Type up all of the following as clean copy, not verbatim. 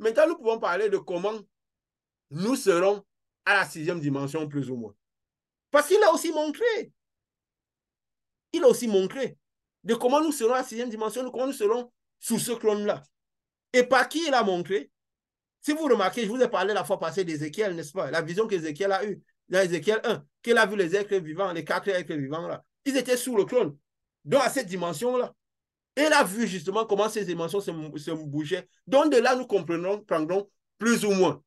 Maintenant, nous pouvons parler de comment nous serons à la 6e dimension, plus ou moins. Parce qu'il a aussi montré. Il a aussi montré de comment nous serons à la 6e dimension, de comment nous serons sous ce clone-là. Et par qui il a montré? Si vous remarquez, je vous ai parlé la fois passée d'Ézéchiel, n'est-ce pas? La vision qu'Ézéchiel a eue, dans Ézéchiel 1, qu'il a vu les êtres vivants, les 4 êtres vivants-là. Ils étaient sous le clone. Donc, à cette dimension-là. Et il a vu justement comment ces dimensions se bougeaient. Donc, de là, nous prendrons plus ou moins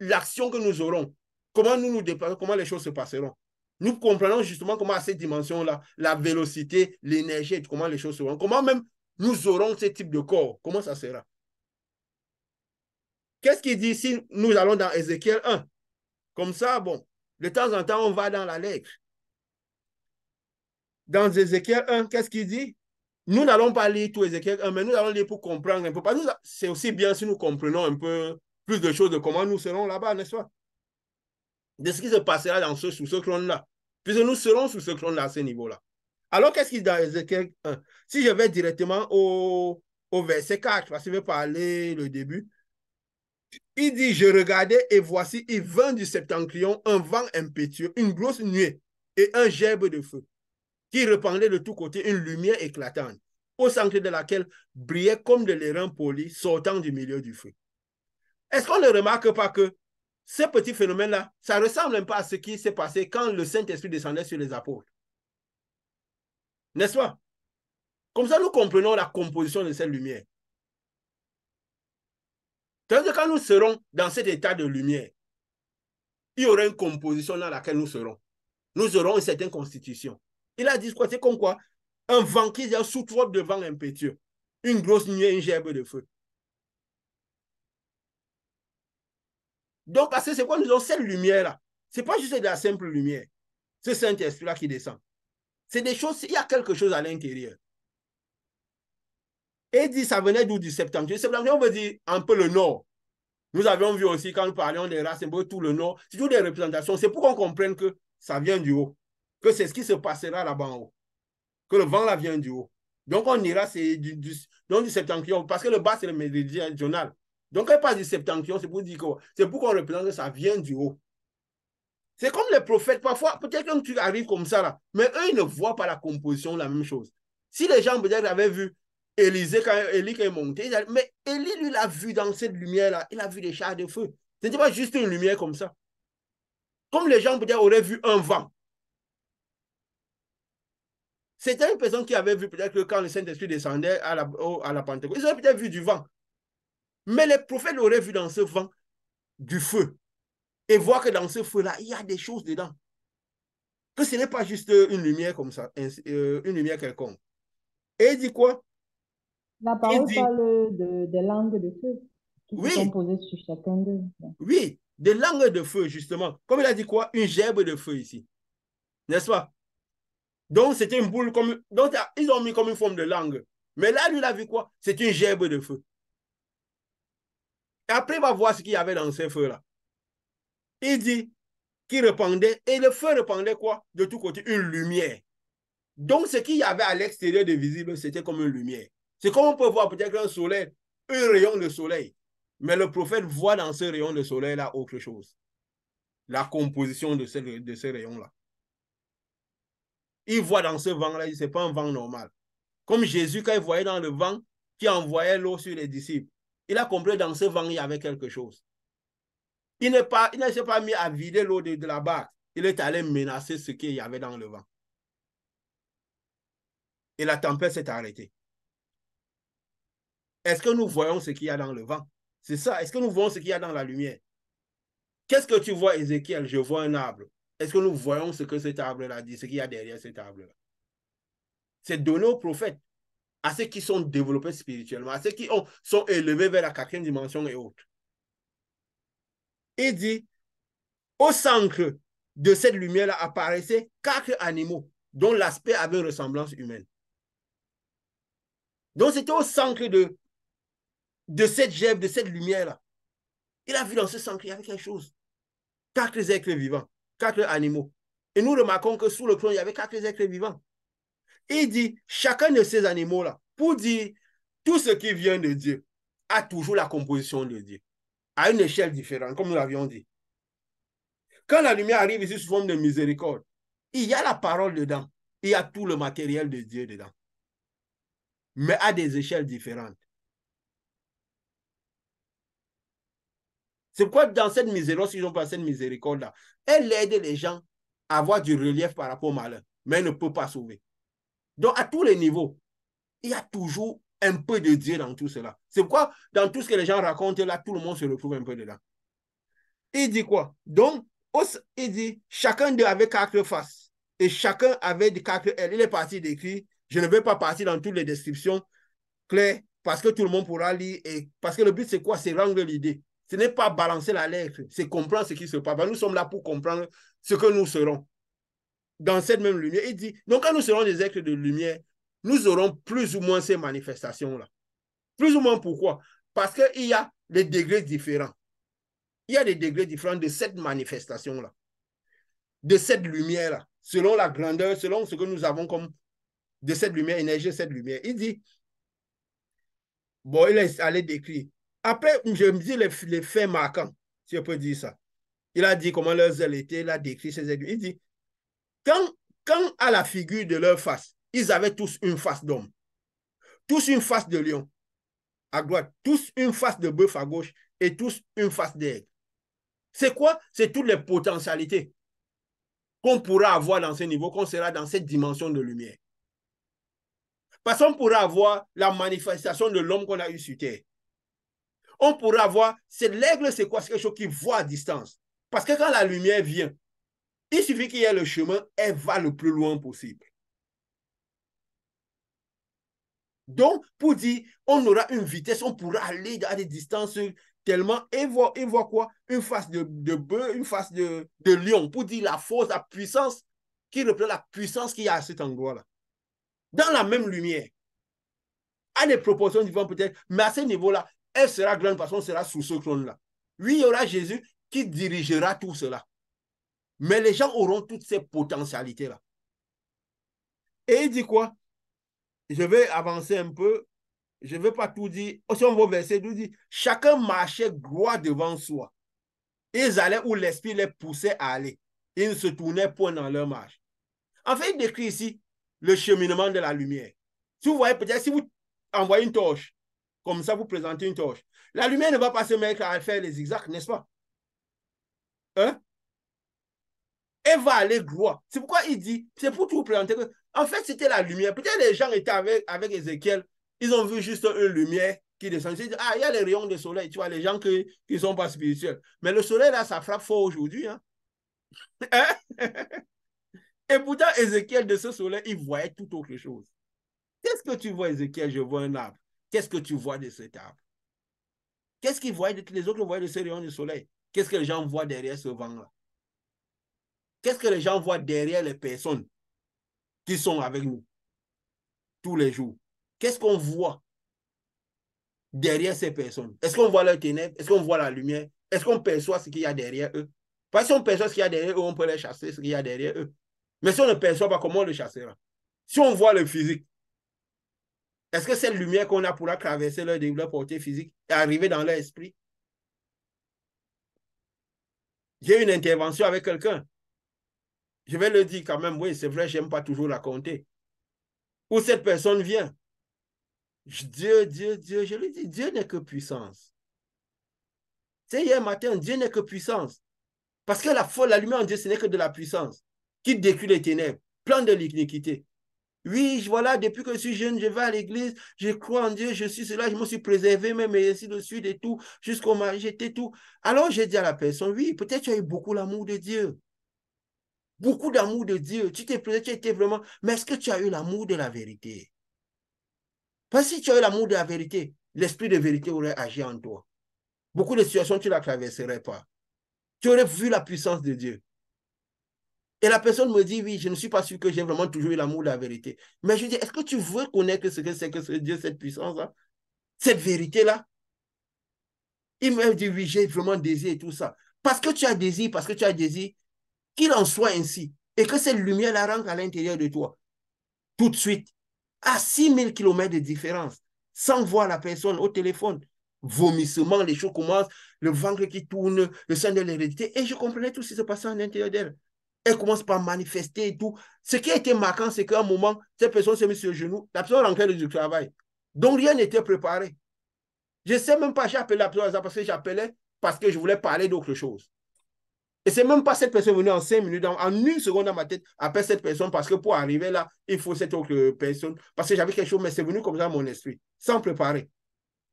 l'action que nous aurons. Comment nous nous déplacerons, comment les choses se passeront. Nous comprenons justement comment à cette dimension-là, la vélocité, l'énergie, comment les choses seront. Comment même nous aurons ce type de corps. Comment ça sera? Qu'est-ce qu'il dit si nous allons dans Ézéchiel 1? Comme ça, bon, de temps en temps, on va dans la lettre. Dans Ézéchiel 1, qu'est-ce qu'il dit? Nous n'allons pas lire tout Ézéchiel 1, mais nous allons lire pour comprendre un peu. C'est aussi bien si nous comprenons un peu plus de choses de comment nous serons là-bas, n'est-ce pas? De ce qui se passera sous ce clone-là. Puisque nous serons sous ce clone-là à ce niveau-là. Alors, qu'est-ce qu'il dit dans Ézéchiel 1? Si je vais directement au verset 4, parce qu'il veut parler le début, il dit, je regardais et voici, il vint du septentrion un vent impétueux, une grosse nuée et un gerbe de feu qui répandait de tous côtés une lumière éclatante, au centre de laquelle brillait comme de l'airain poli sortant du milieu du feu. Est-ce qu'on ne remarque pas que ce petit phénomène-là, ça ressemble un peu à ce qui s'est passé quand le Saint-Esprit descendait sur les apôtres? N'est-ce pas? Comme ça, nous comprenons la composition de cette lumière. C'est-à-dire que quand nous serons dans cet état de lumière, il y aura une composition dans laquelle nous serons. Nous aurons une certaine constitution. Il a dit quoi? C'est comme quoi? Un vent qui est sous trop de vent impétueux. Une grosse nuée, une gerbe de feu. Donc, parce que c'est quoi? Nous avons cette lumière-là. Ce n'est pas juste de la simple lumière. Ce Saint-Esprit-là qui descend. C'est des choses, il y a quelque chose à l'intérieur. Et il dit, ça venait d'où? Du septentrion. Le septentrion veut dire un peu le nord. Nous avions vu aussi, quand nous parlions des races, un peu tout le nord. C'est toujours des représentations. C'est pour qu'on comprenne que ça vient du haut. Que c'est ce qui se passera là-bas en haut. Que le vent là vient du haut. Donc, on ira, c'est du septentrion. Parce que le bas, c'est le méridional. Donc, quand il parle du septentrion, c'est pour dire que c'est pour qu'on représente que ça vient du haut. C'est comme les prophètes. Parfois, peut-être qu'un truc arrive comme ça, là, mais eux, ils ne voient pas la composition, la même chose. Si les gens peut-être avaient vu Élie quand il est monté, mais Élie, lui, l'a vu dans cette lumière-là. Il a vu des chars de feu. Ce n'était pas juste une lumière comme ça. Comme les gens peut-être auraient vu un vent. C'était une personne qui avait vu peut-être que quand le Saint-Esprit descendait à la Pentecôte, ils auraient peut-être vu du vent. Mais les prophètes auraient vu dans ce vent du feu. Et voir que dans ce feu-là, il y a des choses dedans. Que ce n'est pas juste une lumière comme ça, une lumière quelconque. Et il dit quoi? La Il parole dit, parle des langues de feu qui se sont oui, posées sur chacun d'eux. oui, des langues de feu, justement. Comme il a dit quoi? Une gerbe de feu ici. N'est-ce pas? Donc, c'était une boule comme. Donc, ils ont mis comme une forme de langue. Mais là, lui, il a vu quoi? C'est une gerbe de feu. Et après, il va voir ce qu'il y avait dans ces feux-là. Il dit qu'il répandait, et le feu répandait quoi? De tous côtés, une lumière. Donc, ce qu'il y avait à l'extérieur de visible, c'était comme une lumière. C'est comme on peut voir peut-être un soleil, un rayon de soleil. Mais le prophète voit dans ce rayon de soleil-là autre chose. La composition de ce rayon-là. Il voit dans ce vent-là, ce n'est pas un vent normal. Comme Jésus, quand il voyait dans le vent, qui envoyait l'eau sur les disciples, il a compris que dans ce vent, il y avait quelque chose. Il ne s'est pas mis à vider l'eau de la barque. Il est allé menacer ce qu'il y avait dans le vent. Et la tempête s'est arrêtée. Est-ce que nous voyons ce qu'il y a dans le vent? C'est ça. Est-ce que nous voyons ce qu'il y a dans la lumière? Qu'est-ce que tu vois, Ézéchiel? Je vois un arbre. Est-ce que nous voyons ce que cet arbre-là dit, ce qu'il y a derrière cet arbre-là? C'est donné aux prophètes, à ceux qui sont développés spirituellement, à ceux qui sont élevés vers la 4e dimension et autres. Il dit, au centre de cette lumière-là apparaissaient 4 animaux dont l'aspect avait une ressemblance humaine. Donc, c'était au centre de cette gerbe, de cette lumière-là. Il a vu dans ce centre, il y avait quelque chose. 4 êtres vivants, 4 animaux. Et nous remarquons que sous le trône, il y avait 4 êtres vivants. Et il dit, chacun de ces animaux-là, pour dire tout ce qui vient de Dieu, a toujours la composition de Dieu, à une échelle différente, comme nous l'avions dit. Quand la lumière arrive ici sous forme de miséricorde, il y a la parole dedans, il y a tout le matériel de Dieu dedans, mais à des échelles différentes. C'est pourquoi dans cette miséricorde, si on passe cette miséricorde-là, elle aide les gens à avoir du relief par rapport au malheur, mais elle ne peut pas sauver. Donc, à tous les niveaux, il y a toujours un peu de Dieu dans tout cela. C'est pourquoi, dans tout ce que les gens racontent, là, tout le monde se retrouve un peu dedans. Il dit quoi? Donc, il dit, chacun d'eux avait 4 faces et chacun avait des 4 ailes. Il est parti d'écrire, je ne vais pas partir dans toutes les descriptions claires parce que tout le monde pourra lire. Et parce que le but, c'est quoi? C'est rendre l'idée. Ce n'est pas balancer la lettre, c'est comprendre ce qui se passe. Nous sommes là pour comprendre ce que nous serons dans cette même lumière. Il dit, donc quand nous serons des êtres de lumière, nous aurons plus ou moins ces manifestations-là. Plus ou moins pourquoi? Parce qu'il y a des degrés différents. Il y a des degrés différents de cette manifestation-là, de cette lumière-là, selon la grandeur, selon ce que nous avons comme de cette lumière, énergie, cette lumière. Il dit, bon, il est allé décrire. Après, je me dis les faits marquants, si je peux dire ça. Il a dit comment leurs ailes étaient, il a décrit ces ailes. Il dit, quand à la figure de leur face, ils avaient tous une face d'homme, tous une face de lion à droite, tous une face de bœuf à gauche et tous une face d'aigle. C'est quoi? C'est toutes les potentialités qu'on pourra avoir dans ce niveau, qu'on sera dans cette dimension de lumière. Parce qu'on pourra avoir la manifestation de l'homme qu'on a eu sur terre. On pourra avoir, l'aigle, c'est quoi? C'est quelque chose qui voit à distance. Parce que quand la lumière vient, il suffit qu'il y ait le chemin, elle va le plus loin possible. Donc, pour dire, on aura une vitesse, on pourra aller à des distances tellement, et voir quoi? Une face de bœuf, une face de lion, pour dire la force, la puissance, qui représente la puissance qu'il y a à cet endroit-là. Dans la même lumière, à des proportions différentes peut-être, mais à ce niveau-là, elle sera grande parce qu'on sera sous ce trône-là. Oui, il y aura Jésus qui dirigera tout cela. Mais les gens auront toutes ces potentialités-là. Et il dit quoi? Je vais avancer un peu. Je ne vais pas tout dire. Si on va au verset 12, dit, chacun marchait droit devant soi. Ils allaient où l'esprit les poussait à aller. Ils ne se tournaient point dans leur marche. En fait, il décrit ici le cheminement de la lumière. Si vous voyez, peut-être si vous envoyez une torche, comme ça, vous présentez une torche, la lumière ne va pas se mettre à faire les zigzags, n'est-ce pas? Hein? Elle va aller droit. C'est pourquoi il dit, c'est pour tout vous présenter que, en fait, c'était la lumière. Peut-être les gens étaient avec Ézéchiel, ils ont vu juste une lumière qui descend. Ils disent, ah, il y a les rayons de soleil, tu vois, les gens qui ne sont pas spirituels. Mais le soleil, là, ça frappe fort aujourd'hui. Hein? Et pourtant, Ézéchiel, de ce soleil, il voyait tout autre chose. Qu'est-ce que tu vois, Ézéchiel? Je vois un arbre. Qu'est-ce que tu vois de cet arbre? Qu'est-ce qu'ils voient les autres voient de ces rayons du soleil? Qu'est-ce que les gens voient derrière ce vent-là? Qu'est-ce que les gens voient derrière les personnes qui sont avec nous tous les jours? Qu'est-ce qu'on voit derrière ces personnes? Est-ce qu'on voit leurs ténèbres? Est-ce qu'on voit la lumière? Est-ce qu'on perçoit ce qu'il y a derrière eux? Parce que si on perçoit ce qu'il y a derrière eux, on peut les chasser, ce qu'il y a derrière eux. Mais si on ne perçoit pas, comment on le chassera? Si on voit le physique, est-ce que cette lumière qu'on a pourra traverser leur portée physique et arriver dans leur esprit? J'ai une intervention avec quelqu'un. Je vais le dire quand même, oui, c'est vrai, je n'aime pas toujours raconter. Où cette personne vient. Dieu, je lui dis, Dieu n'est que puissance. C'est hier matin, Dieu n'est que puissance. Parce que la lumière en Dieu, ce n'est que de la puissance qui décuple les ténèbres, plein de l'iniquité. Oui, voilà, depuis que je suis jeune, je vais à l'église, je crois en Dieu, je suis cela, je me suis préservé, même et ainsi de suite et tout, jusqu'au mari, j'étais tout. Alors j'ai dit à la personne, oui, peut-être tu as eu beaucoup l'amour de Dieu. Beaucoup d'amour de Dieu. Tu t'es préservé, tu étais vraiment. Mais est-ce que tu as eu l'amour de la vérité? Parce que si tu as eu l'amour de la vérité, l'esprit de vérité aurait agi en toi. Beaucoup de situations, tu ne la traverserais pas. Tu aurais vu la puissance de Dieu. Et la personne me dit, oui, je ne suis pas sûr que j'ai vraiment toujours eu l'amour de la vérité. Mais je dis, est-ce que tu veux connaître ce que c'est que ce Dieu, cette puissance-là? Cette vérité-là? Il me dit, oui, j'ai vraiment désir et tout ça. Parce que tu as désir, qu'il en soit ainsi. Et que cette lumière-là rentre à l'intérieur de toi. Tout de suite. À 6000 km de différence. Sans voir la personne au téléphone. Vomissement, les choses commencent, le ventre qui tourne, le sang de l'hérédité. Et je comprenais tout ce qui se passait à l'intérieur d'elle. Elle commence par manifester et tout. Ce qui a été marquant, c'est qu'à un moment, cette personne s'est mise sur le genou, la personne rentrait du travail. Donc rien n'était préparé. Je ne sais même pas, j'ai appelé la personne parce que j'appelais parce que je voulais parler d'autre chose. Et c'est même pas cette personne venue en 5 minutes, en 1 seconde dans ma tête, appelle cette personne parce que pour arriver là, il faut cette autre personne. Parce que j'avais quelque chose, mais c'est venu comme ça dans mon esprit, sans préparer.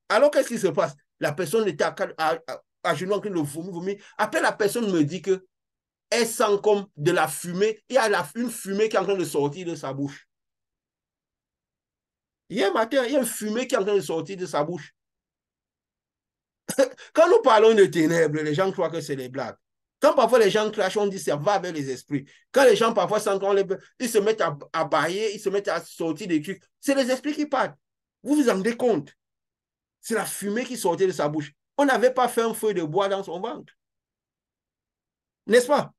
Alors, qu'est-ce qui se passe? La personne était à genoux en train de vomir. Après, la personne me dit qu'elle sent comme de la fumée. Il y a une fumée qui est en train de sortir de sa bouche. Hier matin, il y a une fumée qui est en train de sortir de sa bouche. Quand nous parlons de ténèbres, les gens croient que c'est des blagues. Quand parfois les gens crachent, on dit ça va avec les esprits. Quand les gens parfois sentent ils se mettent à bailler, ils se mettent à sortir des trucs. C'est les esprits qui parlent. Vous vous en rendez compte? C'est la fumée qui sortait de sa bouche. On n'avait pas fait un feu de bois dans son ventre. N'est-ce pas?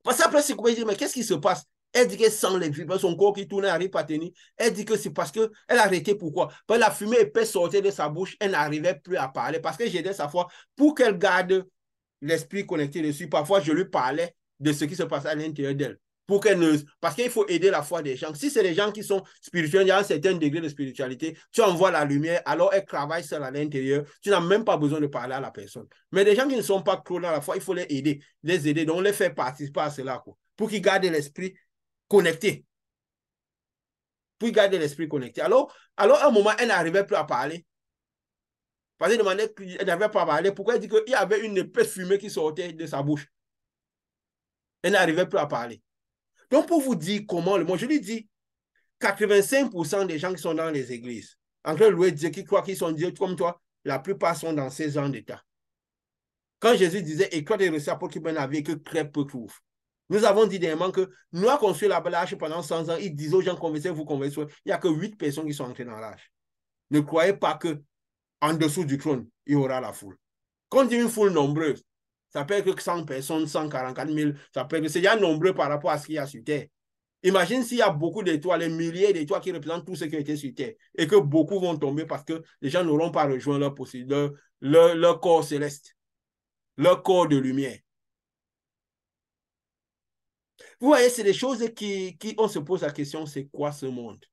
Parce qu'après, c'est quoi? Mais qu'est-ce qui se passe? Elle dit qu'elle sent les vibres, son corps qui tourne, elle n'arrive pas à tenir. Elle dit que c'est parce qu'elle a arrêté. Pourquoi? Parce que la fumée épaisse sortait de sa bouche, elle n'arrivait plus à parler. Parce que j'aidais sa foi pour qu'elle garde l'esprit connecté dessus. Parfois, je lui parlais de ce qui se passait à l'intérieur d'elle. Pour qu'elle ne... Parce qu'il faut aider la foi des gens. Si c'est des gens qui sont spirituels, il y a un certain degré de spiritualité, tu envoies la lumière, alors elle travaille seule à l'intérieur. Tu n'as même pas besoin de parler à la personne. Mais des gens qui ne sont pas clos dans la foi, il faut les aider. Les aider, donc les faire participer à cela, quoi, pour qu'ils gardent l'esprit connecté. Pour qu'ils gardent l'esprit connecté. Alors, à un moment, elle n'arrivait plus à parler. Parce qu'elle demandait qu'elle n'arrivait pas à parler. Pourquoi elle dit qu'il y avait une épaisse fumée qui sortait de sa bouche? Elle n'arrivait plus à parler. Donc, pour vous dire comment, moi, je lui dis, 85% des gens qui sont dans les églises, en train de louer Dieu, qui croient qu'ils sont Dieu comme toi, la plupart sont dans ces genres d'état. Quand Jésus disait, éclate et reçoit pour qu'il y ait un que crêpe peu trouve. Nous avons dit dernièrement que nous avons construit la l'arche pendant 100 ans. Ils disaient aux gens, convertissez-vous, convertissez-vous. Il n'y a que 8 personnes qui sont entrées dans l'arche. Ne croyez pas que en dessous du trône, il y aura la foule. Quand on dit une foule nombreuse, ça peut être que 100 personnes, 144 000, ça peut être, c'est déjà nombreux par rapport à ce qu'il y a sur Terre. Imagine s'il y a beaucoup d'étoiles, les milliers d'étoiles qui représentent tout ce qui a été sur Terre, et que beaucoup vont tomber parce que les gens n'auront pas rejoint leur corps céleste, leur corps de lumière. Vous voyez, c'est des choses on se pose la question, c'est quoi ce monde?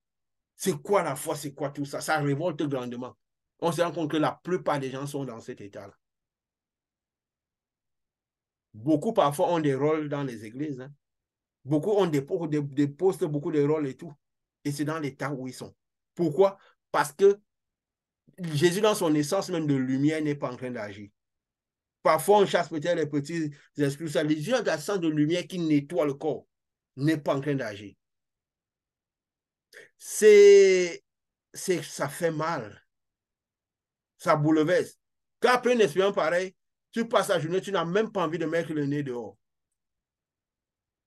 C'est quoi la foi? C'est quoi tout ça? Ça révolte grandement. On se rend compte que la plupart des gens sont dans cet état-là. Beaucoup parfois ont des rôles dans les églises. Hein. Beaucoup ont des postes, beaucoup de rôles et tout. Et c'est dans l'état où ils sont. Pourquoi? Parce que Jésus, dans son essence même de lumière, n'est pas en train d'agir. Parfois, on chasse peut-être les petits esprits. Ça, les yeux d'essence de lumière qui nettoient le corps n'est pas en train d'agir. Ça fait mal. Ça bouleverse. Quand après une expérience pareille, tu passes la journée, tu n'as même pas envie de mettre le nez dehors.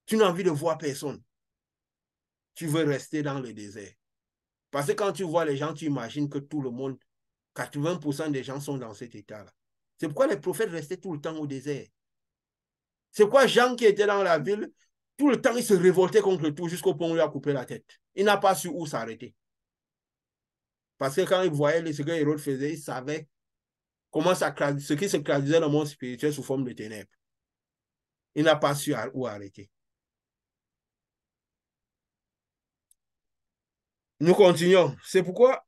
Tu n'as envie de voir personne. Tu veux rester dans le désert. Parce que quand tu vois les gens, tu imagines que tout le monde, 80% des gens sont dans cet état-là. C'est pourquoi les prophètes restaient tout le temps au désert. C'est pourquoi Jean qui était dans la ville, tout le temps, il se révoltait contre tout jusqu'au point où il lui a coupé la tête. Il n'a pas su où s'arrêter. Parce que quand il voyait ce que Hérode faisait, il savait comment ce qui se traduisait dans le monde spirituel sous forme de ténèbres. Il n'a pas su où arrêter. Nous continuons. C'est pourquoi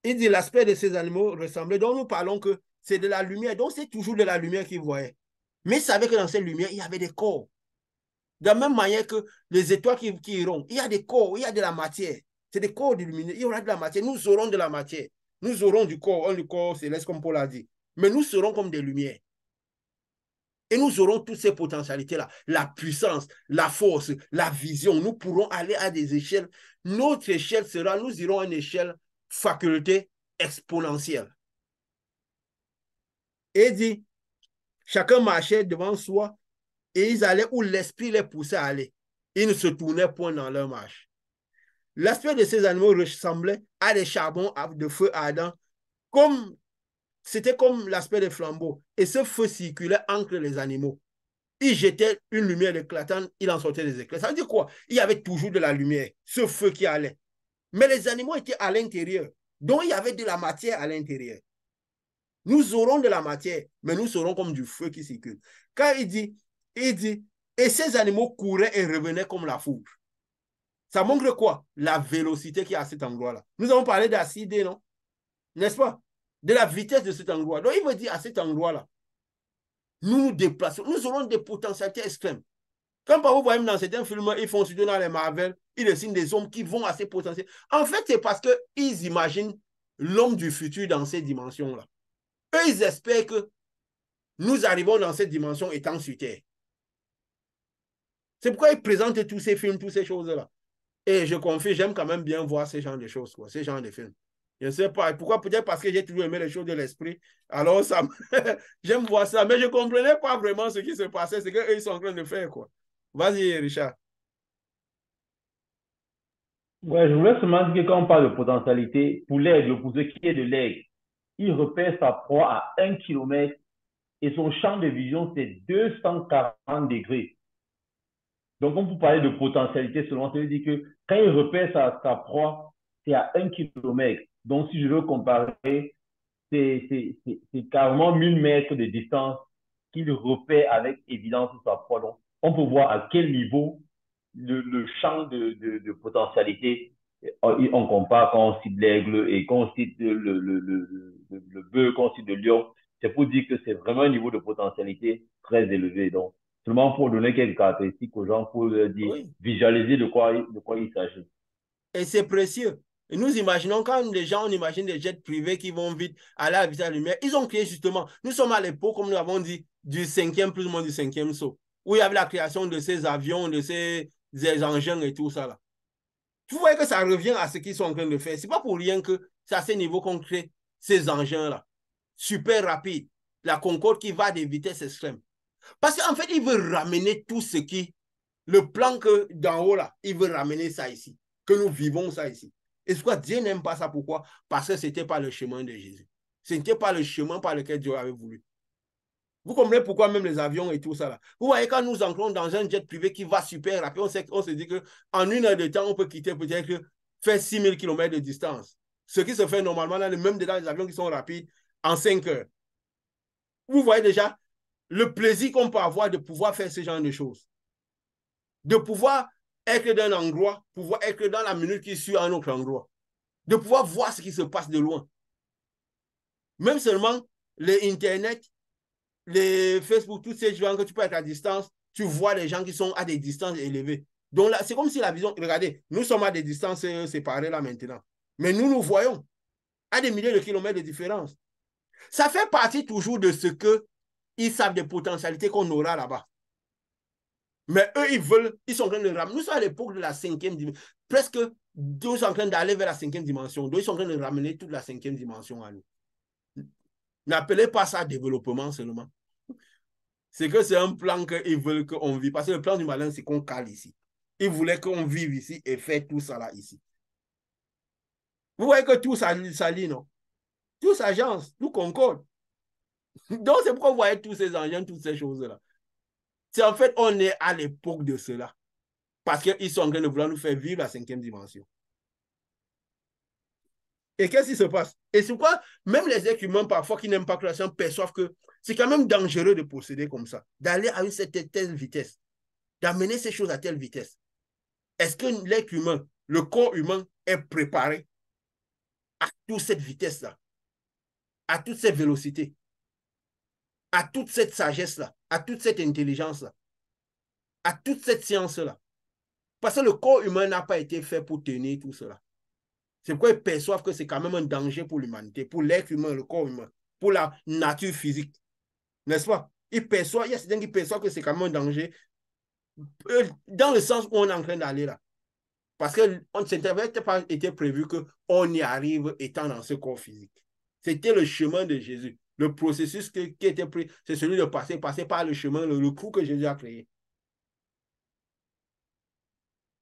il dit l'aspect de ces animaux ressemblait. Donc nous parlons que c'est de la lumière. Donc c'est toujours de la lumière qu'il voyait. Mais il savait que dans cette lumière, il y avait des corps. De la même manière que les étoiles qui iront, il y a des corps, il y a de la matière. C'est des corps illuminés. Il y aura de la matière. Nous aurons de la matière. Nous aurons du corps céleste, comme Paul a dit. Mais nous serons comme des lumières. Et nous aurons toutes ces potentialités-là. La puissance, la force, la vision. Nous pourrons aller à des échelles. Notre échelle sera, nous irons à une échelle faculté exponentielle. Et il dit, chacun marchait devant soi et ils allaient où l'esprit les poussait à aller. Ils ne se tournaient point dans leur marche. L'aspect de ces animaux ressemblait à des charbons de feu ardent, c'était comme l'aspect des flambeaux. Et ce feu circulait entre les animaux. Il jetait une lumière éclatante, il en sortait des éclairs. Ça veut dire quoi? Il y avait toujours de la lumière, ce feu qui allait. Mais les animaux étaient à l'intérieur. Donc, il y avait de la matière à l'intérieur. Nous aurons de la matière, mais nous serons comme du feu qui circule. Quand il dit, et ces animaux couraient et revenaient comme la foudre. Ça montre quoi? La vélocité qui est à cet endroit-là. Nous avons parlé d'acide, non? N'est-ce pas? De la vitesse de cet endroit. Donc, il veut dire à cet endroit-là, nous nous déplaçons, nous aurons des potentialités extrêmes. Quand vous voyez dans certains films, ils font surtout dans les Marvel, ils dessinent des hommes qui vont à ces potentiels. En fait, c'est parce qu'ils imaginent l'homme du futur dans ces dimensions-là. Eux, ils espèrent que nous arrivons dans cette dimension étant sur Terre. C'est pourquoi ils présentent tous ces films, toutes ces choses-là. Et je confie, j'aime quand même bien voir ces genres de choses, quoi, ces genres de films. Je ne sais pas pourquoi, peut-être parce que j'ai toujours aimé les choses de l'esprit. Alors, ça, j'aime voir ça. Mais je ne comprenais pas vraiment ce qui se passait, ce qu'eux, ils sont en train de faire, quoi. Vas-y, Richard. Ouais, je voulais seulement dire que quand on parle de potentialité, pour l'aigle, pour ce qui est de l'aigle, il repère sa proie à 1 kilomètre et son champ de vision, c'est 240 degrés. Donc, on peut parler de potentialité seulement, ça veut dire que quand il repère sa proie, c'est à 1 kilomètre. Donc, si je veux comparer, c'est carrément 1000 mètres de distance qu'il repère avec évidence sa proie. Donc, on peut voir à quel niveau le champ de potentialité, on compare quand on cite l'aigle et quand on cite le bœuf, quand on cite le lion, c'est pour dire que c'est vraiment un niveau de potentialité très élevé. Donc, seulement pour donner quelques caractéristiques aux gens, pour leur dire, Oui. visualiser de quoi il s'agit. Et c'est précieux. Et nous imaginons, quand les gens, on imagine des jets privés qui vont vite aller à la vitesse de la lumière, ils ont créé justement, nous sommes à l'époque, comme nous l'avons dit, du cinquième, plus ou moins du cinquième saut, où il y avait la création de ces avions, de ces engins et tout ça là. Vous voyez que ça revient à ce qu'ils sont en train de faire. Ce n'est pas pour rien que c'est à ce niveau qu'on crée ces engins-là. Super rapides. La Concorde qui va à des vitesses extrêmes. Parce qu'en fait, il veut ramener tout ce qui, le plan que d'en haut là, il veut ramener ça ici. Que nous vivons ça ici. Et c'est pourquoi Dieu n'aime pas ça. Pourquoi? Parce que ce n'était pas le chemin de Jésus. Ce n'était pas le chemin par lequel Dieu avait voulu. Vous comprenez pourquoi même les avions et tout ça là. Vous voyez, quand nous entrons dans un jet privé qui va super rapide, on se dit qu'en 1 heure de temps, on peut quitter peut-être faire 6000 km de distance. Ce qui se fait normalement, là, même dans les avions qui sont rapides, en 5 heures. Vous voyez déjà le plaisir qu'on peut avoir de pouvoir faire ce genre de choses. De pouvoir être dans un endroit, pouvoir être dans la minute qui suit à un autre endroit. De pouvoir voir ce qui se passe de loin. Même seulement les Internet, les Facebook, tous ces gens que tu peux être à distance, tu vois les gens qui sont à des distances élevées. Donc là, c'est comme si la vision, regardez, nous sommes à des distances séparées là maintenant. Mais nous voyons à des milliers de kilomètres de différence. Ça fait partie toujours de ce qu'ils savent des potentialités qu'on aura là-bas. Mais eux, ils sont en train de ramener. Nous sommes à l'époque de la 5e dimension. Presque, nous sommes en train d'aller vers la 5e dimension. Donc, ils sont en train de ramener toute la 5e dimension à nous. N'appelez pas ça développement seulement. C'est que c'est un plan qu'ils veulent qu'on vive. Parce que le plan du malin, c'est qu'on cale ici. Ils voulaient qu'on vive ici et faire tout ça là ici. Vous voyez que tout s'allie, non? Tout s'agence, tout concorde. Donc, c'est pourquoi vous voyez tous ces engins, toutes ces choses-là. C'est en fait, on est à l'époque de cela. Parce qu'ils sont en train de vouloir nous faire vivre la 5e dimension. Et qu'est-ce qui se passe? Et c'est pourquoi même les êtres humains, parfois, qui n'aiment pas que la science, perçoivent que c'est quand même dangereux de procéder comme ça, d'aller à une telle vitesse, d'amener ces choses à telle vitesse. Est-ce que l'être humain, le corps humain est préparé à toute cette vitesse-là, à toute cette vélocité, à toute cette sagesse-là, à toute cette intelligence-là, à toute cette science-là? Parce que le corps humain n'a pas été fait pour tenir tout cela. C'est pourquoi ils perçoivent que c'est quand même un danger pour l'humanité, pour l'être humain, le corps humain, pour la nature physique. N'est-ce pas? Il y a certains qui perçoivent que c'est quand même un danger dans le sens où on est en train d'aller là. Parce que ça n'avait pas été prévu qu'on y arrive étant dans ce corps physique. C'était le chemin de Jésus. Le processus qui était pris, c'est celui de passer par le chemin, le coup que Jésus a créé.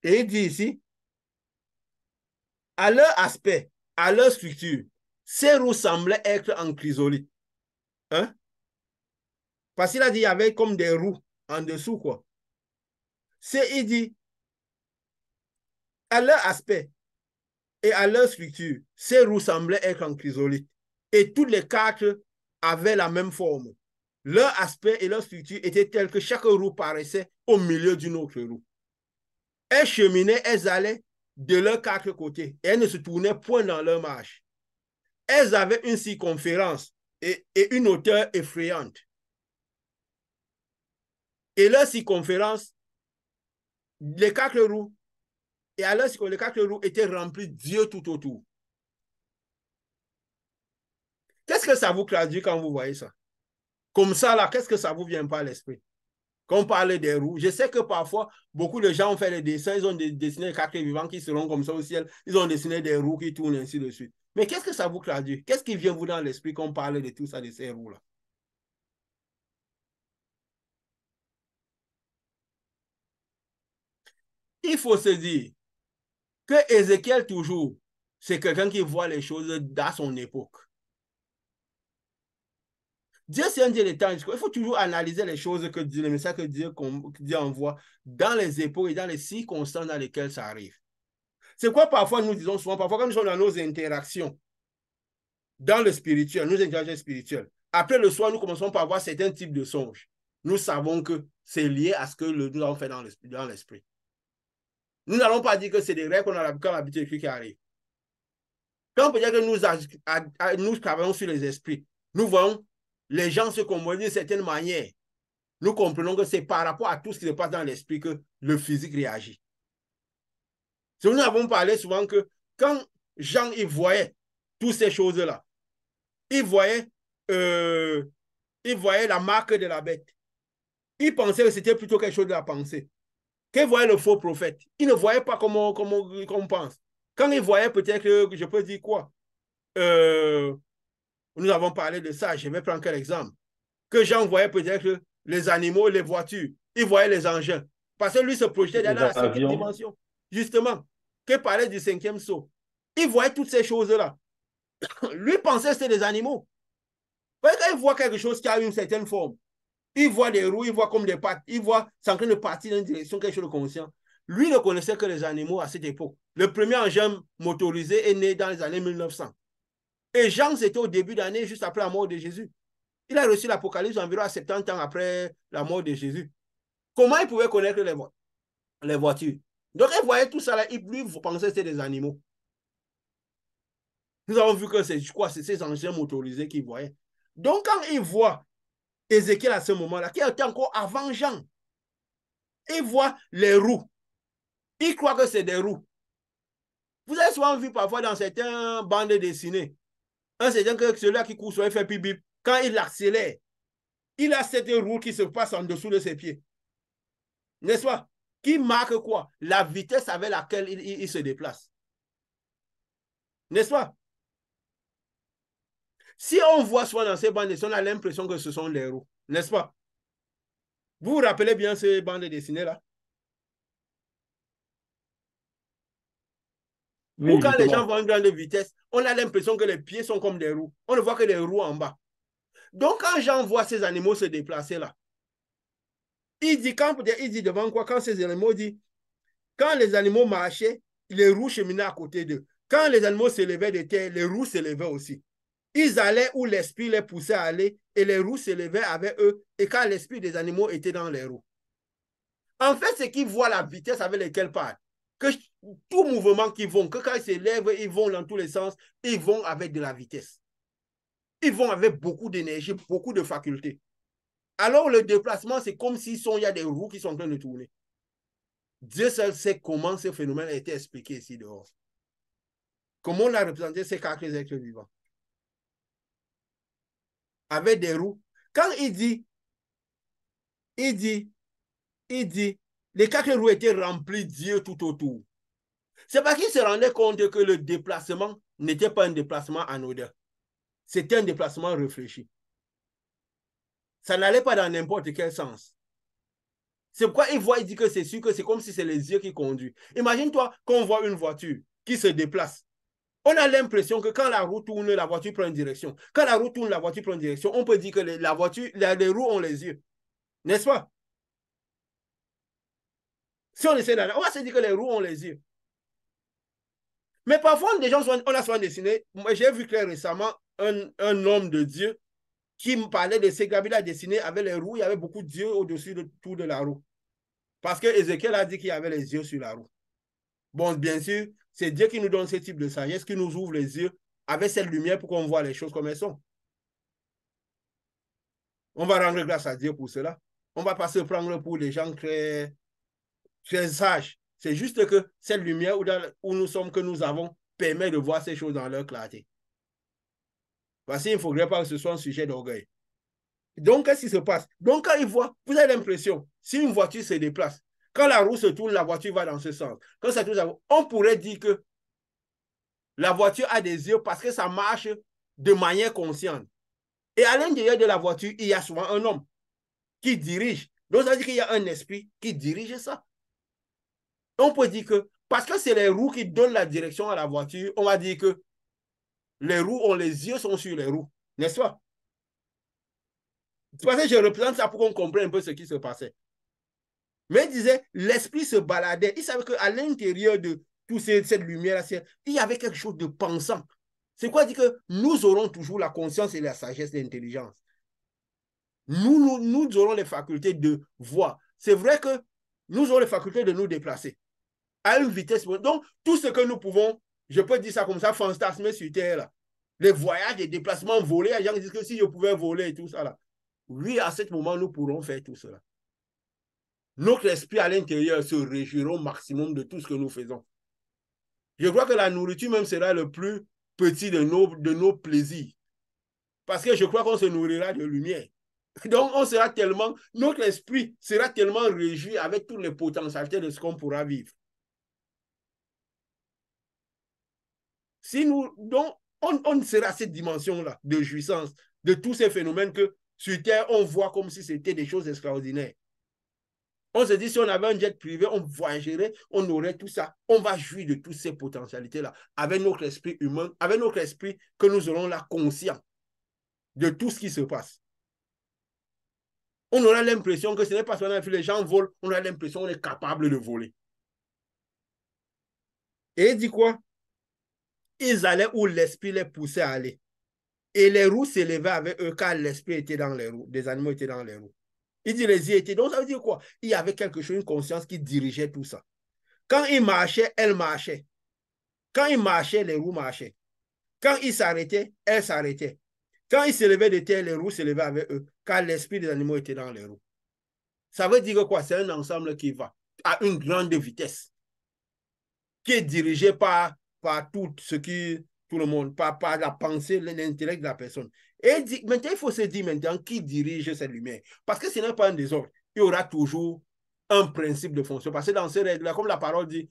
Et il dit ici, à leur aspect, à leur structure, ces roues semblaient être en chrysolite. Hein? Parce qu'il a dit qu'il y avait comme des roues en dessous, quoi. Il dit, à leur aspect, et à leur structure, ces roues semblaient être en chrysolite. Et toutes les quatre avaient la même forme. Leur aspect et leur structure étaient tels que chaque roue paraissait au milieu d'une autre roue. Elles cheminaient, elles allaient de leurs quatre côtés et elles ne se tournaient point dans leur marche. Elles avaient une circonférence et une hauteur effrayante. Et leur circonférence, les quatre roues, et alors les quatre roues étaient remplies d'yeux tout autour. Qu'est-ce que ça vous traduit quand vous voyez ça? Comme ça, là, qu'est-ce que ça vous vient pas à l'esprit? Quand on parle des roues, je sais que parfois, beaucoup de gens ont fait des dessins, ils ont dessiné les quatre vivants qui seront comme ça au ciel, ils ont dessiné des roues qui tournent ainsi de suite. Mais qu'est-ce que ça vous traduit? Qu'est-ce qui vient vous dans l'esprit quand on parle de tout ça, de ces roues-là? Il faut se dire que Ézéchiel, toujours, c'est quelqu'un qui voit les choses dans son époque. Dieu, c'est un Dieu des temps. Il faut toujours analyser les choses que Dieu, les messages que Dieu envoie dans les époques et dans les circonstances dans lesquelles ça arrive. C'est quoi parfois nous disons souvent, parfois quand nous sommes dans nos interactions, dans le spirituel, nos interactions spirituelles, après le soir, nous commençons par avoir certains types de songes. Nous savons que c'est lié à ce que nous avons fait dans l'esprit. Nous n'allons pas dire que c'est des rêves qu'on a l'habitude d'écrire qui arrivent. Quand peut-être que nous travaillons sur les esprits, nous voyons les gens se comportent d'une certaine manière. Nous comprenons que c'est par rapport à tout ce qui se passe dans l'esprit que le physique réagit. Nous avons parlé souvent que quand Jean il voyait toutes ces choses-là, il voyait la marque de la bête. Il pensait que c'était plutôt quelque chose de la pensée. Quand il voyait le faux prophète, il ne voyait pas comme on pense. Quand il voyait peut-être, je peux dire quoi, nous avons parlé de ça, je vais prendre quel exemple? Que Jean voyait peut-être les animaux, les voitures, il voyait les engins. Parce que lui se projetait dans la cinquième dimension. Justement, qu'il parlait du cinquième saut. Il voyait toutes ces choses-là. Lui pensait que c'était des animaux. Parce qu'il voit quelque chose qui a une certaine forme. Il voit des roues, il voit comme des pattes, il voit c'est en train de partir dans une direction, quelque chose de conscient. Lui ne connaissait que les animaux à cette époque. Le premier engin motorisé est né dans les années 1900. Et Jean, c'était au début d'année, juste après la mort de Jésus. Il a reçu l'Apocalypse environ à 70 ans après la mort de Jésus. Comment il pouvait connaître les voitures? Donc, il voyait tout ça là, lui pensait que c'était des animaux. Nous avons vu que c'est ces engins motorisés qu'il voyait. Donc, quand il voit Ézéchiel à ce moment-là, qui était encore avant Jean, il voit les roues. Il croit que c'est des roues. Vous avez souvent vu parfois dans certaines bandes dessinées, un certain que celui-là qui court sur fait bip, quand il accélère, il a cette roue qui se passe en dessous de ses pieds. N'est-ce pas? Qui marque quoi? La vitesse avec laquelle il se déplace. N'est-ce pas? Si on voit soit dans ces bandes dessinées, on a l'impression que ce sont des roues. N'est-ce pas? Vous vous rappelez bien ces bandes dessinées-là? Oui, ou quand les gens vont à une grande vitesse, on a l'impression que les pieds sont comme des roues. On ne voit que des roues en bas. Donc, quand Jean voit ces animaux se déplacer là, il dit devant quoi? Quand ces animaux disent, quand les animaux marchaient, les roues cheminaient à côté d'eux. Quand les animaux se levaient de terre, les roues se levaient aussi. Ils allaient où l'esprit les poussait à aller et les roues se levaient avec eux et quand l'esprit des animaux était dans les roues. En fait, c'est qu'ils voient la vitesse avec laquelle partent. Que tout mouvement qu'ils vont, que quand ils se lèvent, ils vont dans tous les sens, ils vont avec de la vitesse. Ils vont avec beaucoup d'énergie, beaucoup de facultés. Alors, le déplacement, c'est comme s'il y a des roues qui sont en train de tourner. Dieu seul sait comment ce phénomène a été expliqué ici dehors. Comment on a représenté ces quatre êtres vivants. Avec des roues. Quand il dit, les quatre roues étaient remplies d'yeux tout autour. C'est parce qu'il se rendait compte que le déplacement n'était pas un déplacement anodin. C'était un déplacement réfléchi. Ça n'allait pas dans n'importe quel sens. C'est pourquoi il dit que c'est sûr que c'est comme si c'est les yeux qui conduisent. Imagine-toi qu'on voit une voiture qui se déplace. On a l'impression que quand la roue tourne, la voiture prend une direction. Quand la roue tourne, la voiture prend une direction. On peut dire que les roues ont les yeux. N'est-ce pas? Si on essaie d'aller, on va se dire que les roues ont les yeux. Mais parfois, les gens, on a souvent dessiné. J'ai vu très récemment un homme de Dieu qui me parlait de ces gars-là dessiné avec les roues. Il y avait beaucoup de dieux au-dessus de tout de la roue. Parce que Ézéchiel a dit qu'il y avait les yeux sur la roue. Bon, bien sûr, c'est Dieu qui nous donne ce type de sagesse, qui nous ouvre les yeux avec cette lumière pour qu'on voit les choses comme elles sont. On va rendre grâce à Dieu pour cela. On ne va pas se prendre pour les gens très, très sages. C'est juste que cette lumière où nous sommes, que nous avons, permet de voir ces choses dans leur clarté. Parce qu'il ne faudrait pas que ce soit un sujet d'orgueil. Donc, qu'est-ce qui se passe? Donc, quand ils voient, vous avez l'impression, si une voiture se déplace, quand la roue se tourne, la voiture va dans ce sens. Quand ça tourne, on pourrait dire que la voiture a des yeux parce que ça marche de manière consciente. Et à l'intérieur de la voiture, il y a souvent un homme qui dirige. Donc, ça veut dire qu'il y a un esprit qui dirige ça. On peut dire que, parce que c'est les roues qui donnent la direction à la voiture, on va dire que les roues, les yeux sont sur les roues, n'est-ce pas? C'est parce que je représente ça pour qu'on comprenne un peu ce qui se passait. Mais il disait, l'esprit se baladait. Il savait qu'à l'intérieur de toute cette lumière, il y avait quelque chose de pensant. C'est quoi dire que nous aurons toujours la conscience et la sagesse et l'intelligence. Nous aurons les facultés de voir. C'est vrai que nous aurons les facultés de nous déplacer à une vitesse. Donc, tout ce que nous pouvons, je peux dire ça comme ça, fantasmer sur Terre, là. Les voyages, les déplacements volés, les gens disent que si je pouvais voler et tout ça, là. Oui, à ce moment, nous pourrons faire tout cela. Notre esprit à l'intérieur se réjouira au maximum de tout ce que nous faisons. Je crois que la nourriture même sera le plus petit de nos plaisirs. Parce que je crois qu'on se nourrira de lumière. Donc, on sera tellement, notre esprit sera tellement réjoui avec toutes les potentialités de ce qu'on pourra vivre. Si nous, donc, on sera à cette dimension-là de jouissance, de tous ces phénomènes que sur Terre, on voit comme si c'était des choses extraordinaires. On se dit, si on avait un jet privé, on voyagerait, on aurait tout ça. On va jouir de toutes ces potentialités-là avec notre esprit humain, avec notre esprit que nous aurons là conscient de tout ce qui se passe. On aura l'impression que ce n'est pas seulement que les gens volent, on a l'impression qu'on est capable de voler. Et il dit quoi? Ils allaient où l'esprit les poussait à aller. Et les roues s'élevaient avec eux car l'esprit était dans les roues. Des animaux étaient dans les roues. Il dit les yeux étaient. Donc ça veut dire quoi? Il y avait quelque chose, une conscience qui dirigeait tout ça. Quand ils marchaient, elles marchaient. Quand ils marchaient, les roues marchaient. Quand ils s'arrêtaient, elles s'arrêtaient. Quand ils s'élevaient de terre, les roues s'élevaient avec eux car l'esprit des animaux était dans les roues. Ça veut dire quoi? C'est un ensemble qui va à une grande vitesse, qui est dirigé par tout le monde, par la pensée, l'intellect de la personne. Et maintenant, il faut se dire maintenant qui dirige cette lumière. Parce que ce n'est pas un désordre. Il y aura toujours un principe de fonction. Parce que dans ces règles-là, comme la parole dit,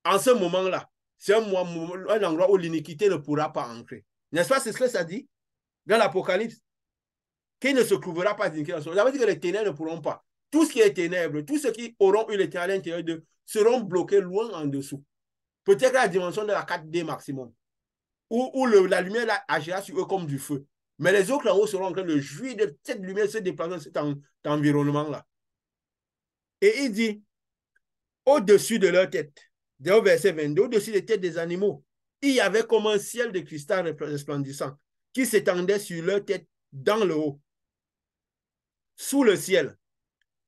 en ce moment-là, c'est un endroit où l'iniquité ne pourra pas entrer. N'est-ce pas? C'est ce que ça dit dans l'Apocalypse. Qu'il ne se trouvera pas d'iniquité. Ça veut dire que les ténèbres ne pourront pas. Tout ce qui est ténèbres, tous ceux qui auront eu l'éternel à l'intérieur d'eux seront bloqués loin en dessous. Peut-être à la dimension de la 4D maximum, où la lumière là, agira sur eux comme du feu. Mais les autres en haut seront en train de jouir de cette lumière se déplaçant dans cet environnement-là. Et il dit, au-dessus de leur tête, dans le verset 22, au-dessus des têtes des animaux, il y avait comme un ciel de cristal resplendissant qui s'étendait sur leur tête dans le haut. Sous le ciel.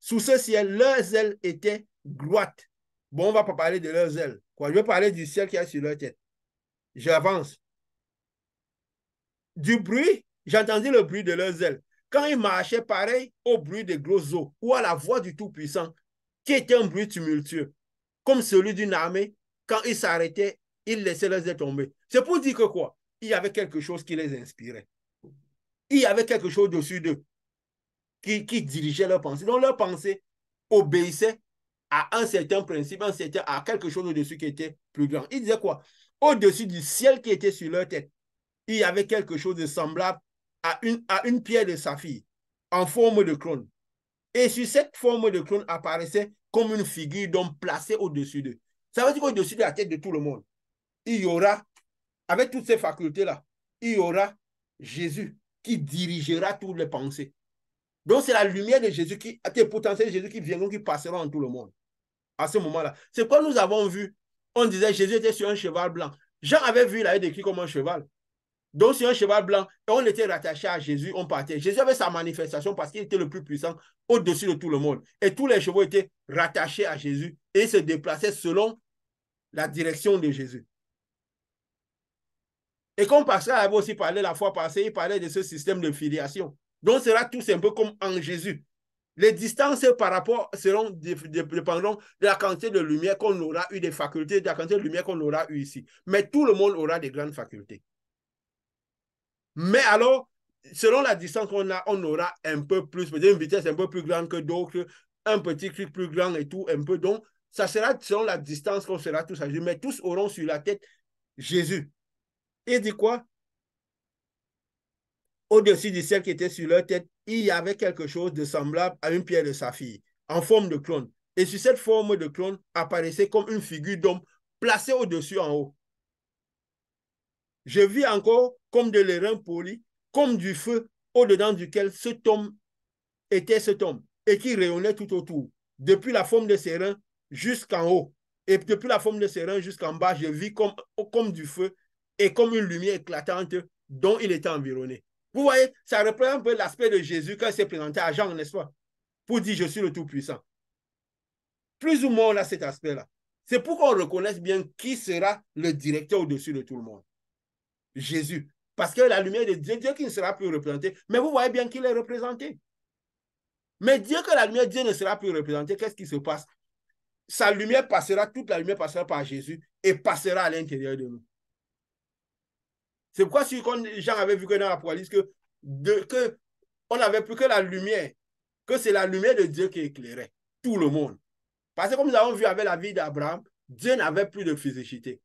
Sous ce ciel, leurs ailes étaient droites. Bon, on ne va pas parler de leurs ailes. Quoi? Je vais parler du ciel qui est sur leur tête. J'avance. Du bruit, j'entendis le bruit de leurs ailes. Quand ils marchaient, pareil au bruit des grosses eaux ou à la voix du Tout-Puissant, qui était un bruit tumultueux, comme celui d'une armée. Quand ils s'arrêtaient, ils laissaient leurs ailes tomber. C'est pour dire que quoi? Il y avait quelque chose qui les inspirait. Il y avait quelque chose dessus d'eux qui dirigeait leurs pensées. Donc, leurs pensées obéissaient à un certain principe, à quelque chose au-dessus qui était plus grand. Il disait quoi? Au-dessus du ciel qui était sur leur tête, il y avait quelque chose de semblable à une pierre de saphir en forme de crâne. Et sur cette forme de crâne apparaissait comme une figure d'homme placée au-dessus d'eux. Ça veut dire qu'au-dessus de la tête de tout le monde, il y aura, avec toutes ces facultés-là, il y aura Jésus qui dirigera toutes les pensées. Donc, c'est la lumière de Jésus, les potentiels de Jésus qui viendront, qui passeront en tout le monde. À ce moment-là. C'est quoi nous avons vu? On disait Jésus était sur un cheval blanc. Jean avait vu, il avait décrit comme un cheval. Donc, sur un cheval blanc, et on était rattaché à Jésus, on partait. Jésus avait sa manifestation parce qu'il était le plus puissant au-dessus de tout le monde. Et tous les chevaux étaient rattachés à Jésus et se déplaçaient selon la direction de Jésus. Et comme Pascal avait aussi parlé la fois passée, il parlait de ce système de filiation. Donc, ce sera tous un peu comme en Jésus. Les distances par rapport seront dépendant de la quantité de lumière qu'on aura eu, des facultés, de la quantité de lumière qu'on aura eu ici. Mais tout le monde aura des grandes facultés. Mais alors, selon la distance qu'on a, on aura un peu plus, peut-être une vitesse un peu plus grande que d'autres, un petit truc plus grand et tout, un peu. Donc, ça sera selon la distance qu'on sera tous à Jésus. Mais tous auront sur la tête Jésus. Et il dit quoi? Au-dessus du ciel qui était sur leur tête, il y avait quelque chose de semblable à une pierre de saphir, en forme de clone. Et sur cette forme de clone apparaissait comme une figure d'homme placée au-dessus en haut. Je vis encore comme de l'airain poli, comme du feu au-dedans duquel cet homme était cet homme, et qui rayonnait tout autour, depuis la forme de ses reins jusqu'en haut. Et depuis la forme de ses reins jusqu'en bas, je vis comme du feu et comme une lumière éclatante dont il était environné. Vous voyez, ça représente un peu l'aspect de Jésus quand il s'est présenté à Jean, n'est-ce pas? Pour dire, je suis le Tout-Puissant. Plus ou moins, on a cet aspect-là. C'est pour qu'on reconnaisse bien qui sera le directeur au-dessus de tout le monde. Jésus. Parce que la lumière de Dieu, Dieu qui ne sera plus représenté, mais vous voyez bien qu'il est représenté. Mais Dieu que la lumière de Dieu ne sera plus représentée, qu'est-ce qui se passe? Sa lumière passera, toute la lumière passera par Jésus et passera à l'intérieur de nous. C'est pourquoi si Jean avait vu que dans l'Apocalypse que on n'avait plus que la lumière, que c'est la lumière de Dieu qui éclairait tout le monde. Parce que comme nous avons vu avec la vie d'Abraham, Dieu n'avait plus de physicité.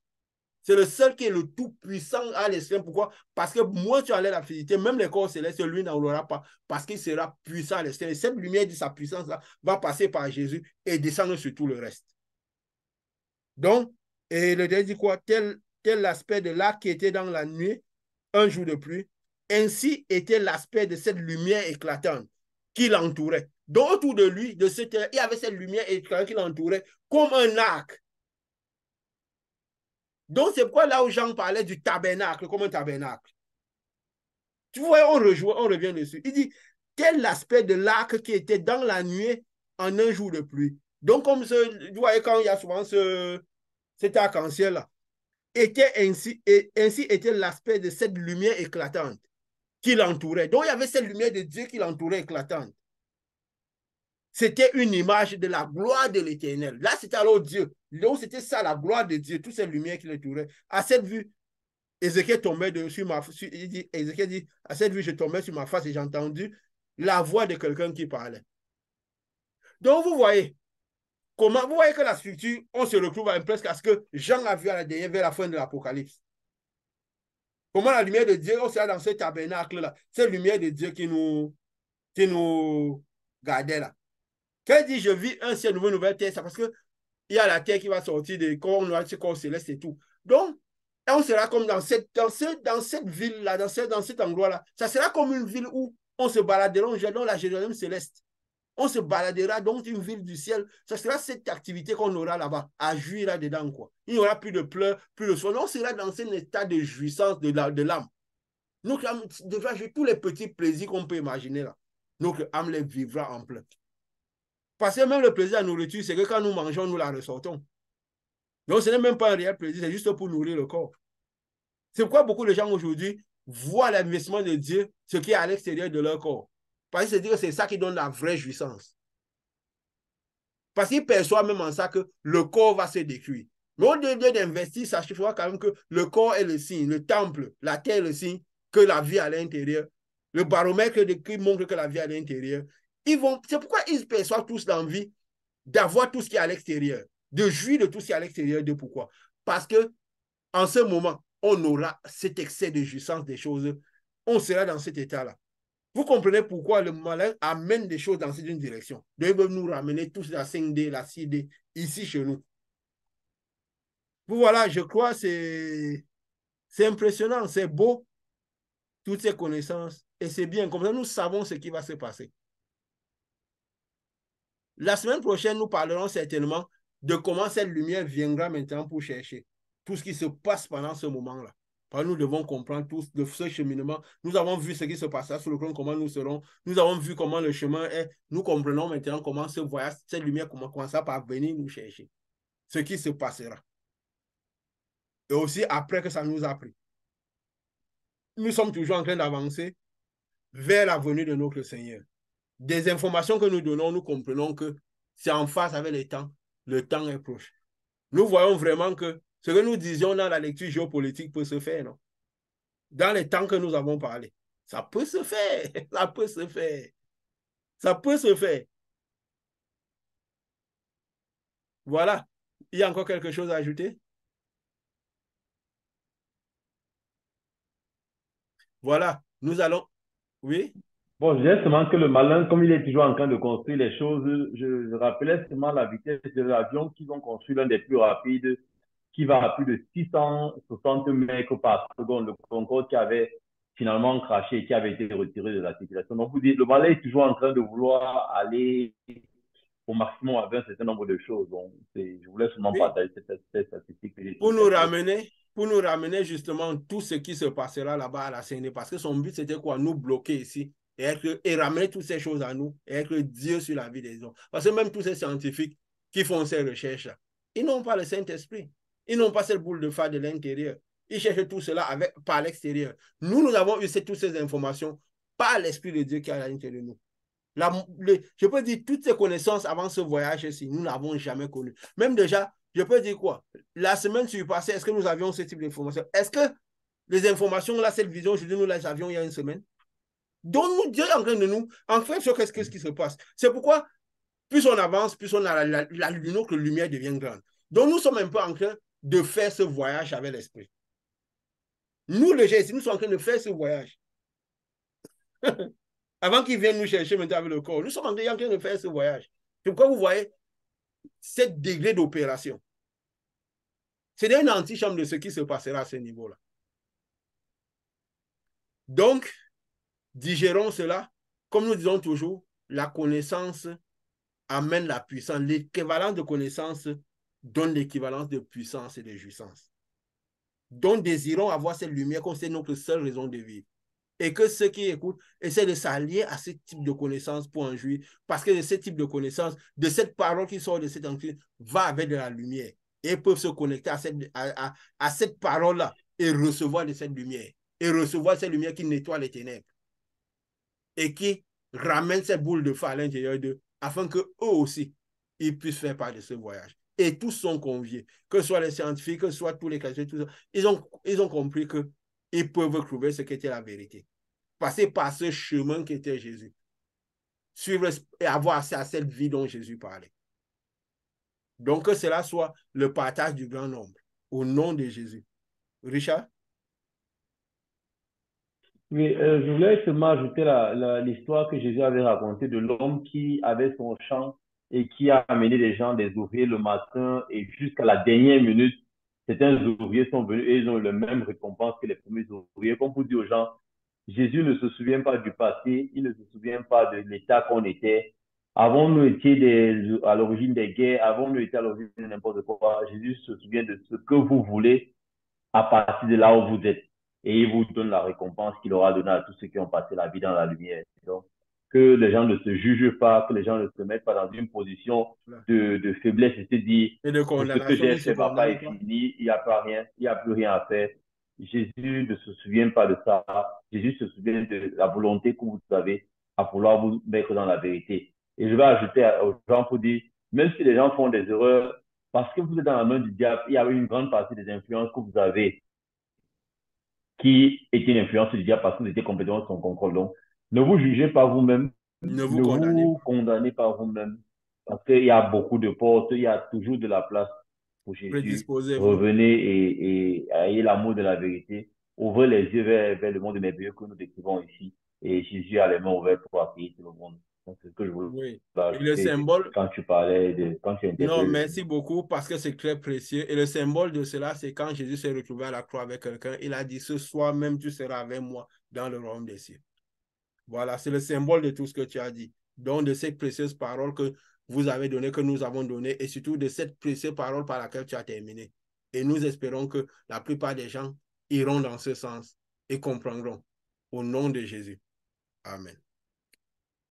C'est le seul qui est le tout-puissant à l'extrême. Pourquoi? Parce que moins tu enlèves la physicité, même les corps célestes, lui n'en aura pas. Parce qu'il sera puissant à l'extrême. Et cette lumière de sa puissance-là va passer par Jésus et descendre sur tout le reste. Donc, et le Dieu dit quoi? Tel l'aspect de l'arc qui était dans la nuit, un jour de pluie, ainsi était l'aspect de cette lumière éclatante qui l'entourait. Donc, autour de lui, il y avait cette lumière éclatante qui l'entourait comme un arc. Donc, c'est pourquoi là où Jean parlait du tabernacle, comme un tabernacle. Tu vois, on revient dessus. Il dit, tel l'aspect de l'arc qui était dans la nuée en un jour de pluie. Donc, comme vous voyez, quand il y a souvent cet arc-en-ciel-là, ainsi était l'aspect de cette lumière éclatante qui l'entourait. Donc, il y avait cette lumière de Dieu qui l'entourait éclatante. C'était une image de la gloire de l'Éternel. Là, c'était alors Dieu. Donc, c'était ça, la gloire de Dieu, toutes ces lumières qui l'entouraient. À cette vue, Ézéchiel tombait sur ma face. Ézéchiel dit, à cette vue, je tombais sur ma face et j'ai entendu la voix de quelqu'un qui parlait. Donc, vous voyez que la structure, on se retrouve presque à ce que Jean a vu à la dernière, vers la fin de l'Apocalypse. Comment la lumière de Dieu, on sera dans ce tabernacle-là. Cette lumière de Dieu qui nous gardait là. Quand il dit, je vis un ciel nouveau, nouvelle terre, c'est parce qu'il y a la terre qui va sortir des corps, on aura ce corps céleste et tout. Donc, on sera comme dans cette ville-là, dans cet endroit-là. Ça sera comme une ville où on se baladera dans la Jérusalem céleste. On se baladera dans une ville du ciel. Ça sera cette activité qu'on aura là-bas, à jouir là-dedans, quoi. Il n'y aura plus de pleurs, plus de soins. On sera dans un état de jouissance de l'âme. Notre âme devra jouer tous les petits plaisirs qu'on peut imaginer là. Notre âme les vivra en plein. Parce que même le plaisir à la nourriture, c'est que quand nous mangeons, nous la ressortons. Donc, ce n'est même pas un réel plaisir, c'est juste pour nourrir le corps. C'est pourquoi beaucoup de gens aujourd'hui voient l'investissement de Dieu, ce qui est à l'extérieur de leur corps. Parce qu'ils se disent que c'est ça qui donne la vraie jouissance. Parce qu'ils perçoivent même en ça que le corps va se détruire. Mais au lieu d'investir, sachez-vous quand même que le corps est le signe, le temple, la terre est le signe que la vie à l'intérieur. Le baromètre qui montre que la vie à l'intérieur. C'est pourquoi ils perçoivent tous l'envie d'avoir tout ce qui est à l'extérieur, de jouir de tout ce qui est à l'extérieur. De pourquoi? Parce que en ce moment, on aura cet excès de jouissance des choses. On sera dans cet état-là. Vous comprenez pourquoi le malin amène des choses dans cette direction. Donc, il veut nous ramener tous la 5D, la 6D, ici chez nous. Vous voilà, je crois que c'est impressionnant, c'est beau, toutes ces connaissances. Et c'est bien, comme ça, nous savons ce qui va se passer. La semaine prochaine, nous parlerons certainement de comment cette lumière viendra maintenant pour chercher. tout ce qui se passe pendant ce moment-là. Nous devons comprendre tout de ce cheminement. Nous avons vu ce qui se passera sur le plan, comment nous serons. Nous avons vu comment le chemin est. Nous comprenons maintenant comment ce voyage, cette lumière commencera par venir nous chercher. Ce qui se passera. Et aussi après que ça nous a pris. Nous sommes toujours en train d'avancer vers la venue de notre Seigneur. Des informations que nous donnons, nous comprenons que c'est en face avec le temps est proche. Nous voyons vraiment que ce que nous disions dans la lecture géopolitique peut se faire, non? Dans les temps que nous avons parlé. Ça peut se faire. Ça peut se faire. Ça peut se faire. Voilà. Il y a encore quelque chose à ajouter? Voilà. Nous allons... Oui? Bon, je disais seulement que le malin, comme il est toujours en train de construire les choses, je rappelais seulement la vitesse de l'avion qu'ils ont construit, l'un des plus rapides, qui va à plus de 660 mètres par seconde, le Concorde qui avait finalement craché et qui avait été retiré de la circulation. Donc, vous dites, le malin est toujours en train de vouloir aller au maximum avec un certain nombre de choses. Donc, je voulais seulement Oui. partager cette statistique. Pour nous ramener justement tout ce qui se passera là-bas à la CNE, parce que son but, c'était quoi? Nous bloquer ici et ramener toutes ces choses à nous et être Dieu sur la vie des hommes. Parce que même tous ces scientifiques qui font ces recherches-là, ils n'ont pas le Saint-Esprit. Ils n'ont pas cette boule de phare de l'intérieur. Ils cherchent tout cela par l'extérieur. Nous avons eu toutes ces informations par l'Esprit de Dieu qui est à l'intérieur de nous. Je peux dire, toutes ces connaissances avant ce voyage-ci, nous n'avons jamais connu. Même déjà, je peux dire quoi? La semaine surpassée, est-ce que nous avions ce type d'informations? Est-ce que les informations, là, cette vision, aujourd'hui, nous les avions il y a une semaine? Donc, Dieu est en train de nous, en fait, qu'est-ce qui se passe? C'est pourquoi, plus on avance, plus on a notre lumière devient grande. Donc, nous sommes un peu en train de faire ce voyage avec l'esprit. Nous, les gens ici, nous sommes en train de faire ce voyage. Avant qu'ils viennent nous chercher maintenant avec le corps, nous sommes en train de faire ce voyage. C'est pourquoi vous voyez 7 degrés d'opération. C'est une antichambre de ce qui se passera à ce niveau-là. Donc, digérons cela. Comme nous disons toujours, la connaissance amène la puissance. L'équivalence de connaissance donne l'équivalence de puissance et de jouissance. Donc, désirons avoir cette lumière comme c'est notre seule raison de vivre. Et que ceux qui écoutent essaient de s'allier à ce type de connaissances pour en jouir. Parce que de ce type de connaissances, de cette parole qui sort de cette entrée, va avec de la lumière. Et ils peuvent se connecter à cette parole-là et recevoir de cette lumière. Et recevoir cette lumière qui nettoie les ténèbres. Et qui ramène cette boule de feu à l'intérieur d'eux, afin qu'eux aussi, ils puissent faire part de ce voyage. Et tous sont conviés, que ce soit les scientifiques, que ce soit tous les chrétiens, tout ça. Ils ont compris qu'ils peuvent trouver ce qu'était la vérité. Passer par ce chemin qu'était Jésus. Suivre et avoir accès à cette vie dont Jésus parlait. Donc, que cela soit le partage du grand nombre. Au nom de Jésus. Richard? Oui, je voulais seulement ajouter l'histoire que Jésus avait racontée de l'homme qui avait son champ et qui a amené les gens, des ouvriers le matin et jusqu'à la dernière minute, certains ouvriers sont venus et ils ont eu la même récompense que les premiers ouvriers. Comme vous dites aux gens, Jésus ne se souvient pas du passé, il ne se souvient pas de l'état qu'on était. Avant, nous étions à l'origine des guerres, avant, nous étions à l'origine de n'importe quoi. Jésus se souvient de ce que vous voulez à partir de là où vous êtes. Et il vous donne la récompense qu'il aura donnée à tous ceux qui ont passé la vie dans la lumière. Donc, que les gens ne se jugent pas, que les gens ne se mettent pas dans une position de faiblesse et se disent, tout ce que j'ai fait, papa est fini, il n'y a pas rien, il n'y a plus rien à faire. Jésus ne se souvient pas de ça. Jésus se souvient de la volonté que vous avez à vouloir vous mettre dans la vérité. Et je vais ajouter aux gens pour dire, même si les gens font des erreurs, parce que vous êtes dans la main du diable, il y a une grande partie des influences que vous avez qui étaient une influence du diable parce que vous étiez complètement sous son contrôle. Donc, ne vous jugez pas vous-même, ne vous condamnez pas vous-même, parce qu'il y a beaucoup de portes, il y a toujours de la place pour Jésus. Revenez et ayez l'amour de la vérité. Ouvrez les yeux vers le monde merveilleux que nous décrivons ici. Et Jésus a les mains ouvertes pour accueillir tout le monde. C'est ce que je voulais et le symbole, quand tu parlais quand tu interpellais. Non, merci beaucoup parce que c'est très précieux. Et le symbole de cela, c'est quand Jésus s'est retrouvé à la croix avec quelqu'un, il a dit, ce soir même, tu seras avec moi dans le royaume des cieux. Voilà, c'est le symbole de tout ce que tu as dit. Donc, de ces précieuses paroles que vous avez données, que nous avons données, et surtout de cette précieuse parole par laquelle tu as terminé. Et nous espérons que la plupart des gens iront dans ce sens et comprendront. Au nom de Jésus. Amen.